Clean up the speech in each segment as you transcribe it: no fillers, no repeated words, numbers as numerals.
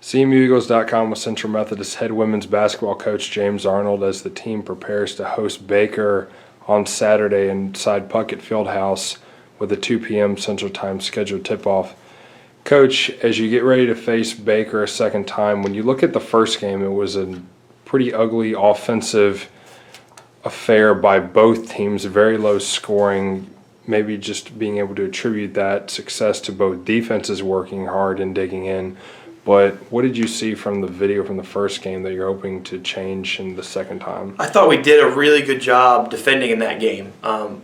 CMUEagles.com with Central Methodist head women's basketball coach James Arnold as the team prepares to host Baker on Saturday inside Puckett Fieldhouse with a 2 p.m. Central Time scheduled tip-off. Coach, as you get ready to face Baker a second time, when you look at the first game, it was a pretty ugly offensive affair by both teams, very low scoring, maybe just being able to attribute that success to both defenses working hard and digging in. But what did you see from the video from the first game that you're hoping to change in the second time? I thought we did a really good job defending in that game.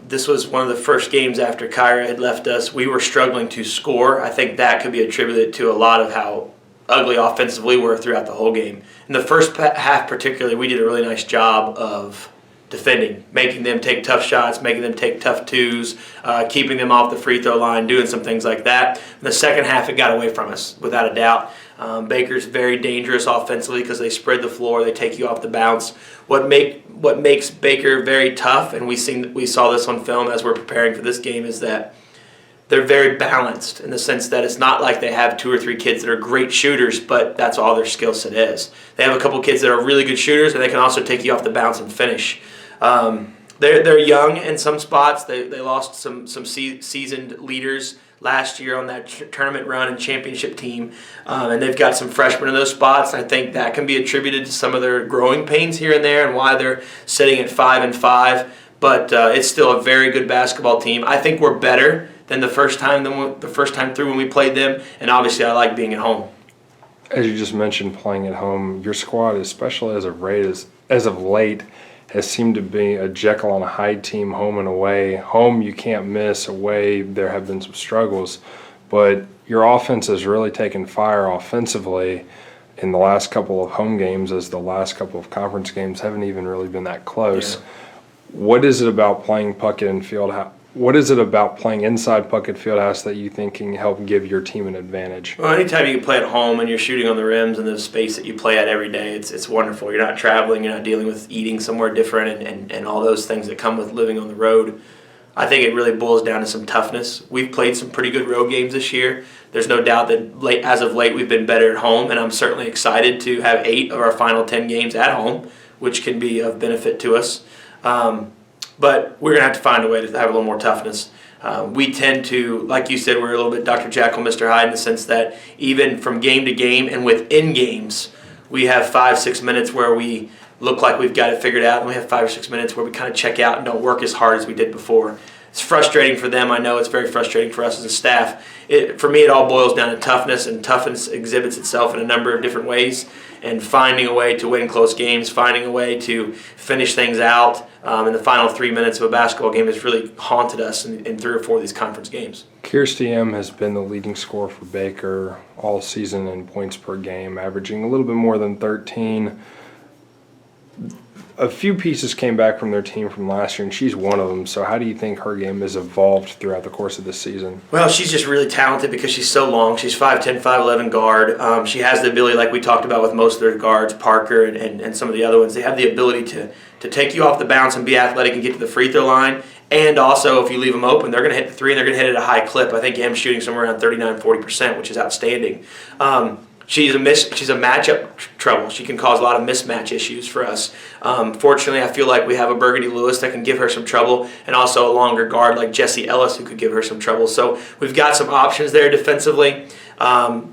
This was one of the first games after Kyra had left us. We were struggling to score. I think that could be attributed to a lot of how ugly offensively we were throughout the whole game. In the first half particularly, we did a really nice job of defending, making them take tough shots, making them take tough twos, keeping them off the free throw line, doing some things like that. In the second half, it got away from us, without a doubt. Baker's very dangerous offensively because they spread the floor, they take you off the bounce. What makes Baker very tough, and we saw this on film as we're preparing for this game, is that they're very balanced in the sense that it's not like they have 2 or 3 kids that are great shooters, but that's all their skill set is. They have a couple kids that are really good shooters, and they can also take you off the bounce and finish. They're young in some spots. They lost some seasoned leaders last year on that tournament run and championship team, and they've got some freshmen in those spots. I think that can be attributed to some of their growing pains here and there and why they're sitting at 5-5. But it's still a very good basketball team. I think we're better than the first time through when we played them, and obviously I like being at home. As you just mentioned, playing at home, your squad, especially as of late, has seemed to be a Jekyll and Hyde team home and away. Home, you can't miss. Away, there have been some struggles. But your offense has really taken fire offensively in the last couple of home games, as the last couple of conference games haven't even really been that close. Yeah. What is it about playing Puckett and Fieldhouse? What is it about playing inside Puckett Fieldhouse that you think can help give your team an advantage? Well, anytime you can play at home and you're shooting on the rims and the space that you play at every day, it's wonderful. You're not traveling, you're not dealing with eating somewhere different and all those things that come with living on the road. I think it really boils down to some toughness. We've played some pretty good road games this year. There's no doubt that as of late we've been better at home, and I'm certainly excited to have 8 of our final 10 games at home, which can be of benefit to us. But we're going to have to find a way to have a little more toughness. We tend to, like you said, we're a little bit Dr. Jekyll, Mr. Hyde, in the sense that even from game to game and within games, we have 5-6 minutes where we look like we've got it figured out, and we have 5 or 6 minutes where we kind of check out and don't work as hard as we did before. It's frustrating for them. I know it's very frustrating for us as a staff. For me, it all boils down to toughness, and toughness exhibits itself in a number of different ways. And finding a way to win close games, finding a way to finish things out in the final 3 minutes of a basketball game has really haunted us in 3 or 4 of these conference games. Kirsty M. has been the leading scorer for Baker all season in points per game, averaging a little bit more than 13. A few pieces came back from their team from last year, and she's one of them. So how do you think her game has evolved throughout the course of this season? Well, she's just really talented because she's so long. She's 5'10", 5'11" guard. She has the ability, like we talked about with most of their guards, Parker and some of the other ones, they have the ability to take you off the bounce and be athletic and get to the free throw line. And also, if you leave them open, they're going to hit the 3 and they're going to hit it at a high clip. I think M's shooting somewhere around 39-40%, which is outstanding. She's a matchup trouble. She can cause a lot of mismatch issues for us. Fortunately, I feel like we have a Burgundy Lewis that can give her some trouble, and also a longer guard like Jessie Ellis who could give her some trouble. So we've got some options there defensively.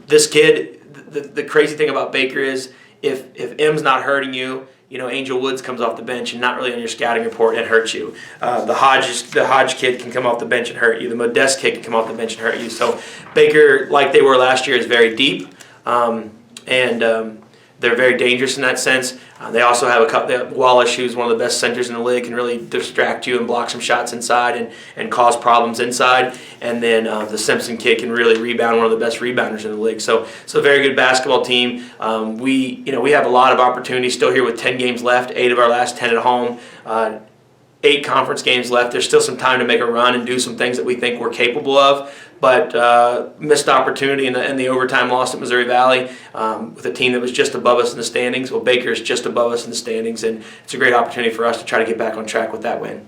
This kid, the crazy thing about Baker is if M's not hurting you, Angel Woods comes off the bench and not really on your scouting report and hurts you. The Hodge kid can come off the bench and hurt you. The Modest kid can come off the bench and hurt you. So Baker, like they were last year, is very deep. They're very dangerous in that sense. They also have Wallace, who's one of the best centers in the league, can really distract you and block some shots inside and cause problems inside. And then the Simpson kid can really rebound, one of the best rebounders in the league. So a very good basketball team. We have a lot of opportunities still here with 10 games left, 8 of our last 10 at home. 8 conference games left. There's still some time to make a run and do some things that we think we're capable of. But missed opportunity in the overtime loss at Missouri Valley with a team that was just above us in the standings. Well, Baker is just above us in the standings, and it's a great opportunity for us to try to get back on track with that win.